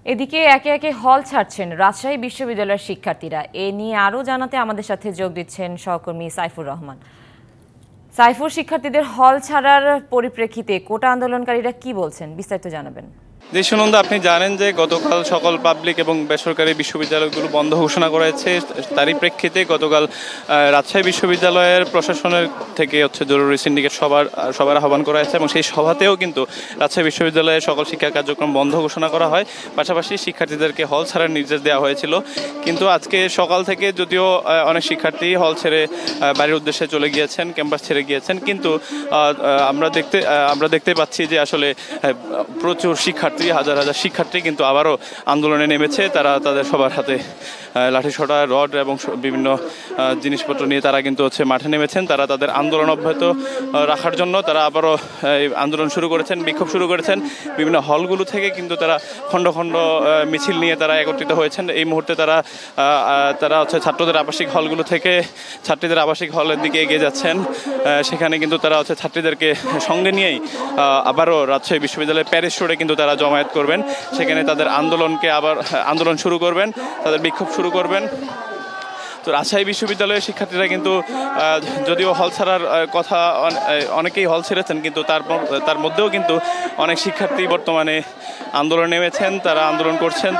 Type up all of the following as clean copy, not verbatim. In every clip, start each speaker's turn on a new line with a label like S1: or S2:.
S1: এদিকে একে একে হল ছাড়ছেন রাজশাহী বিশ্ববিদ্যালয়ের শিক্ষার্থীরা। এ নিয়ে আরও জানাতে আমাদের সাথে যোগ দিচ্ছেন সহকর্মী সাইফুর রহমান। সাইফুর, শিক্ষার্থীদের হল ছাড়ার পরিপ্রেক্ষিতে কোটা আন্দোলনকারীরা কি বলছেন, বিস্তারিত জানাবেন।
S2: জি সুনন্দা, আপনি জানেন যে গতকাল সকল পাবলিক এবং বেসরকারি বিশ্ববিদ্যালয়গুলো বন্ধ ঘোষণা করা হয়েছে। তারই প্রেক্ষিতে গতকাল রাজশাহী বিশ্ববিদ্যালয়ের প্রশাসনের থেকে জরুরি সিন্ডিকেট সবার আহ্বান করা হয়েছে এবং সেই সভাতেও কিন্তু রাজশাহী বিশ্ববিদ্যালয়ের সকল শিক্ষা কার্যক্রম বন্ধ ঘোষণা করা হয়। পাশাপাশি শিক্ষার্থীদেরকে হল ছাড়ার নির্দেশ দেওয়া হয়েছিল। কিন্তু আজকে সকাল থেকে যদিও অনেক শিক্ষার্থী হল ছেড়ে বাড়ির উদ্দেশ্যে চলে গিয়েছেন, ক্যাম্পাস ছেড়ে গিয়েছেন, কিন্তু আমরা দেখতে পাচ্ছি যে আসলে প্রচুর শিক্ষার্থী, হাজার হাজার শিক্ষার্থী কিন্তু আবারও আন্দোলনে নেমেছে। তারা তাদের সবার হাতে লাঠিসোঁটা, রড এবং বিভিন্ন জিনিসপত্র নিয়ে তারা কিন্তু মাঠে নেমেছেন। তারা তাদের আন্দোলন অব্যাহত রাখার জন্য তারা আবারও আন্দোলন শুরু করেছেন, বিক্ষোভ শুরু করেছেন। বিভিন্ন হলগুলো থেকে কিন্তু তারা খণ্ড খণ্ড মিছিল নিয়ে তারা একত্রিত হয়েছেন। এই মুহূর্তে তারা ছাত্রদের আবাসিক হলগুলো থেকে ছাত্রীদের আবাসিক হলের দিকে এগিয়ে যাচ্ছেন। সেখানে কিন্তু তারা ছাত্রীদেরকে সঙ্গে নিয়েই আবারও রাজশাহী বিশ্ববিদ্যালয়ের প্যারিস রোডে কিন্তু তারা জমায়েত করবেন। সেখানে তাদের আন্দোলন শুরু করবেন, তাদের বিক্ষোভ শুরু করবেন। তো রাজশাহী বিশ্ববিদ্যালয়ের শিক্ষার্থীরা কিন্তু যদিও হল ছাড়ার কথা, অনেকেই হল ছেড়েছেন, কিন্তু তার মধ্যেও কিন্তু অনেক শিক্ষার্থী বর্তমানে আন্দোলনে নেমেছেন। তারা আন্দোলন করছেন,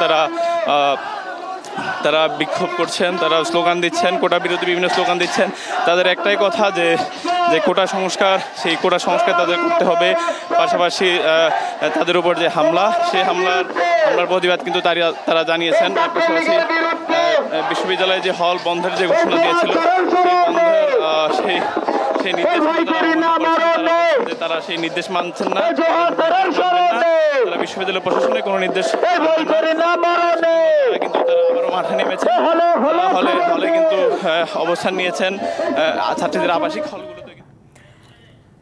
S2: তারা বিক্ষোভ করছেন, তারা স্লোগান দিচ্ছেন, কোটা বিরোধী বিভিন্ন স্লোগান দিচ্ছেন। তাদের একটাই কথা যে কোটা সংস্কার, সেই কোটা সংস্কার তাদের করতে হবে। পাশাপাশি তাদের উপর যে সেই হামলার প্রতিবাদ কিন্তু তারা জানিয়েছেন। পাশাপাশি বিশ্ববিদ্যালয়ে যে হল বন্ধের যে ঘোষণা দিয়েছিল, সেই নির্দেশ তারা সেই নির্দেশ মানছেন না। তারা বিশ্ববিদ্যালয় প্রশাসনের কোনো নির্দেশ কিন্তু তারা আবারও মাঠে নেমেছেন, হলে কিন্তু অবস্থান নিয়েছেন ছাত্রীদের আবাসিক হলগুলোতে।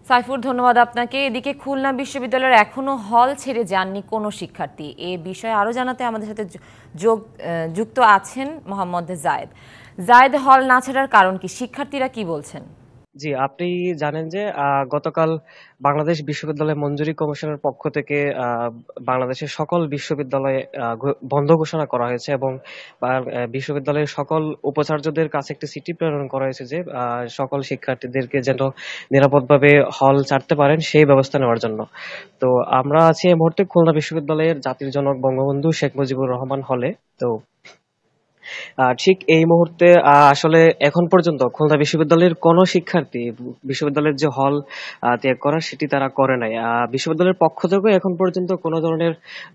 S1: সাইফুর, ধন্যবাদ আপনাকে। এদিকে খুলনা বিশ্ববিদ্যালয়ের এখনো হল ছেড়ে যাননি কোনো শিক্ষার্থী। এ বিষয়ে আরও জানাতে আমাদের সাথে যুক্ত আছেন মোহাম্মদ জায়েদ। হল না ছাড়ার কারণ কি, শিক্ষার্থীরা কি বলছেন?
S3: জি, আপনি জানেন যে গতকাল বাংলাদেশ বিশ্ববিদ্যালয় মঞ্জুরি কমিশনের পক্ষ থেকে বাংলাদেশের সকল বিশ্ববিদ্যালয়ে বন্ধ ঘোষণা করা হয়েছে এবং বিশ্ববিদ্যালয়ের সকল উপাচার্যদের কাছে একটি চিঠি প্রেরণ করা হয়েছে যে সকল শিক্ষার্থীদেরকে যেন নিরাপদভাবে হল ছাড়তে পারেন সেই ব্যবস্থা নেওয়ার জন্য। তো আমরা আছি এই মুহূর্তে খুলনা বিশ্ববিদ্যালয়ের জাতির জনক বঙ্গবন্ধু শেখ মুজিবুর রহমান হলে। তো ঠিক এই মুহূর্তে আসলে এখন পর্যন্ত খুলনা বিশ্ববিদ্যালয়ের কোনো শিক্ষার্থী বিশ্ববিদ্যালয়ের যে হল ত্যাগ করার সেটি তারা করে নাই। বিশ্ববিদ্যালয়ের পক্ষ থেকে এখন পর্যন্ত কোনো ধরনের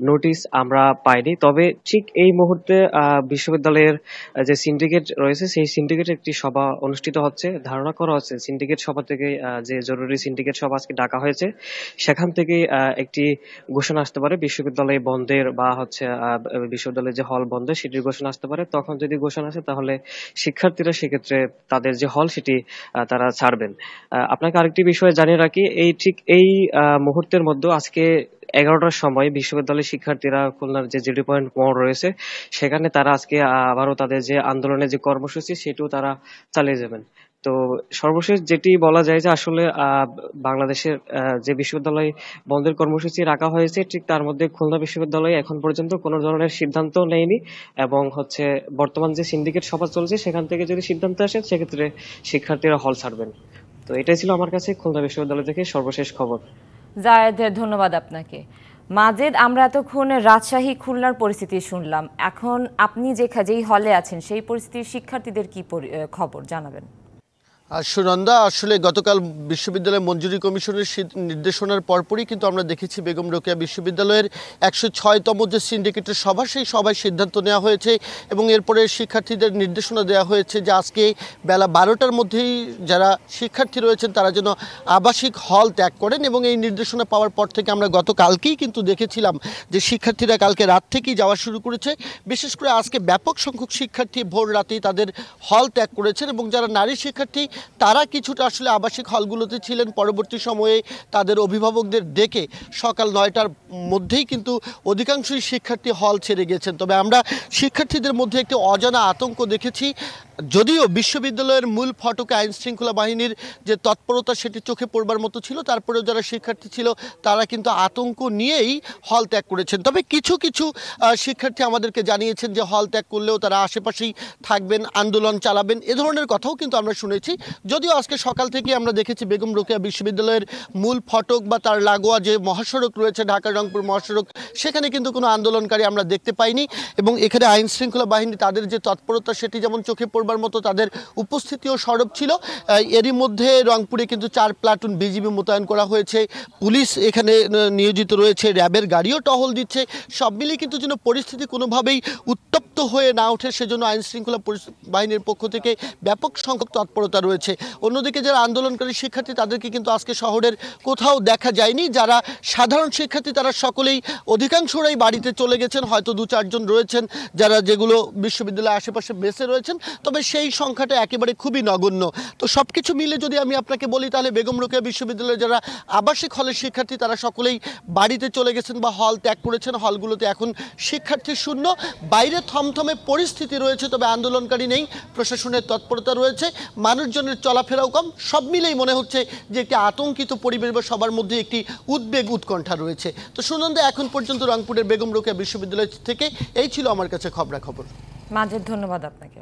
S3: নোটিশ আমরা পাইনি। তবে ঠিক এই মুহূর্তে বিশ্ববিদ্যালয়ের যে সিন্ডিকেট রয়েছে সেই সিন্ডিকেটের একটি সভা অনুষ্ঠিত হচ্ছে। ধারণা করা হচ্ছে সিন্ডিকেট সভা থেকে, যে জরুরি সিন্ডিকেট সভা আজকে ডাকা হয়েছে, সেখান থেকে একটি ঘোষণা আসতে পারে বিশ্ববিদ্যালয় বন্ধের বা বিশ্ববিদ্যালয়ের যে হল বন্ধের সেটির ঘোষণা আসতে পারে। তখন যদি ঘোষণা আসে তাহলে শিক্ষার্থীরা সেক্ষেত্রে তাদের যে হল সেটি তারা ছাড়বেন। আপনাকে আরেকটি বিষয় জানিয়ে রাখি, এই মুহূর্তের মধ্যে আজকে 11টার সময় বিশ্ববিদ্যালয়ের শিক্ষার্থীরা খুলনার যে জিডি পয়েন্ট মোড় রয়েছে সেখানে তারা আজকে আবারও তাদের যে আন্দোলনের যে কর্মসূচি সেটিও তারা চালিয়ে যাবেন। তো সর্বশেষ যেটি বলা যায় যে আসলে বাংলাদেশের যে বিশ্ববিদ্যালয় বন্ধের কর্মসূচি রাখা হয়েছে ঠিক তার মধ্যে খুলনা বিশ্ববিদ্যালয় এখন পর্যন্ত কোনো ধরনের সিদ্ধান্ত নেয়নি এবং বর্তমান যে সিন্ডিকেট সভা চলছে সেখান থেকে যদি সিদ্ধান্ত আসে সেক্ষেত্রে শিক্ষার্থীরা হল ছাড়বেন। তো এটাই ছিল আমার কাছে খুলনা বিশ্ববিদ্যালয় থেকে সর্বশেষ খবর।
S1: জায়েদ, ধন্যবাদ আপনাকে। মাজেদ, আমরা এতক্ষণ রাজশাহী খুলনার পরিস্থিতি শুনলাম, এখন আপনি যেই হলে আছেন সেই পরিস্থিতির শিক্ষার্থীদের কি খবর জানাবেন?
S4: সুনন্দা, আসলে গতকাল বিশ্ববিদ্যালয় মঞ্জুরি কমিশনের নির্দেশনার পরপরই কিন্তু আমরা দেখেছি বেগম রোকেয়া বিশ্ববিদ্যালয়ের 106তম যে সিন্ডিকেটের সভা, সেই সভায় সিদ্ধান্ত নেওয়া হয়েছে এবং এরপরে শিক্ষার্থীদের নির্দেশনা দেওয়া হয়েছে যে আজকে বেলা 12টার মধ্যেই যারা শিক্ষার্থী রয়েছেন তারা যেন আবাসিক হল ত্যাগ করেন। এবং এই নির্দেশনা পাওয়ার পর থেকে আমরা গতকালকেই কিন্তু দেখেছিলাম যে শিক্ষার্থীরা কালকে রাত থেকেই যাওয়া শুরু করেছে। বিশেষ করে আজকে ব্যাপক সংখ্যক শিক্ষার্থী ভোর রাতেই তাদের হল ত্যাগ করেছেন এবং যারা নারী শিক্ষার্থী তারা কিছুটা আসলে আবাসিক হলগুলোতে ছিলেন। পরবর্তী সময়ে তাদের অভিভাবকদের ডেকে সকাল 9টার মধ্যেই কিন্তু অধিকাংশই শিক্ষার্থী হল ছেড়ে গেছেন। তবে আমরা শিক্ষার্থীদের মধ্যে একটি অজানা আতঙ্ক দেখেছি। যদিও বিশ্ববিদ্যালয়ের মূল ফটকে আইন শৃঙ্খলা বাহিনীর যে তৎপরতা সেটি চোখে পড়বার মতো ছিল, তারপরেও যারা শিক্ষার্থী ছিল তারা কিন্তু আতঙ্ক নিয়েই হল ত্যাগ করেছেন। তবে কিছু কিছু শিক্ষার্থী আমাদেরকে জানিয়েছেন যে হল ত্যাগ করলেও তারা আশেপাশেই থাকবেন, আন্দোলন চালাবেন, এ ধরনের কথাও কিন্তু আমরা শুনেছি। যদিও আজকে সকাল থেকে আমরা দেখেছি বেগম রোকেয়া বিশ্ববিদ্যালয়ের মূল ফটক বা তার লাগোয়া যে মহাসড়ক রয়েছে ঢাকা রংপুর মহাসড়ক, সেখানে কিন্তু কোনো আন্দোলনকারী আমরা দেখতে পাইনি। এবং এখানে আইন শৃঙ্খলা বাহিনী তাদের যে তৎপরতা সেটি যেমন চোখে পড়বার মতো, তাদের উপস্থিতিও সরব ছিল। এরই মধ্যে রংপুরে কিন্তু 4 প্লাটুন বিজিবি মোতায়েন করা হয়েছে, পুলিশ এখানে নিয়োজিত রয়েছে, র্যাবের গাড়িও টহল দিচ্ছে। সব মিলিয়ে কিন্তু যেন পরিস্থিতি কোনোভাবেই উত্তপ্ত হয়ে না ওঠে, সেজন্য আইন শৃঙ্খলা বাহিনীর পক্ষ থেকে ব্যাপক সংখ্যক তৎপরতা রয়েছে। অন্যদিকে যারা আন্দোলনকারী শিক্ষার্থী তাদেরকে কিন্তু আজকে শহরের কোথাও দেখা যায়নি। যারা সাধারণ শিক্ষার্থী তারা সকলেই অধিকাংশরাই বাড়িতে চলে গেছেন, হয়তো 2-4 জন রয়েছেন যারা যেগুলো বিশ্ববিদ্যালয়ের আশেপাশে বেসে রয়েছেন, তবে সেই সংখ্যাটা একেবারে খুবই নগণ্য। তো সব কিছু মিলে যদি আমি আপনাকে বলি, তাহলে বেগম রোকেয়া বিশ্ববিদ্যালয়ের যারা আবাসিক হলের শিক্ষার্থী তারা সকলেই বাড়িতে চলে গেছেন বা হল ত্যাগ করেছেন। হলগুলোতে এখন শিক্ষার্থী শূন্য, বাইরে থমথমে পরিস্থিতি রয়েছে, তবে আন্দোলনকারী নেই, প্রশাসনের তৎপরতা রয়েছে, মানুষজনের চলাফেরাও কম। সব মিলেই মনে হচ্ছে যে একটি আতঙ্কিত পরিবেশ বা সবার মধ্যে একটি উদ্বেগ উৎকণ্ঠা রয়েছে। তো সুনন্দা, এখন পর্যন্ত রংপুরের বেগম রোকেয়া বিশ্ববিদ্যালয় থেকে এই ছিল আমার কাছে খবরাখবর।
S1: মাজেদ, ধন্যবাদ আপনাকে।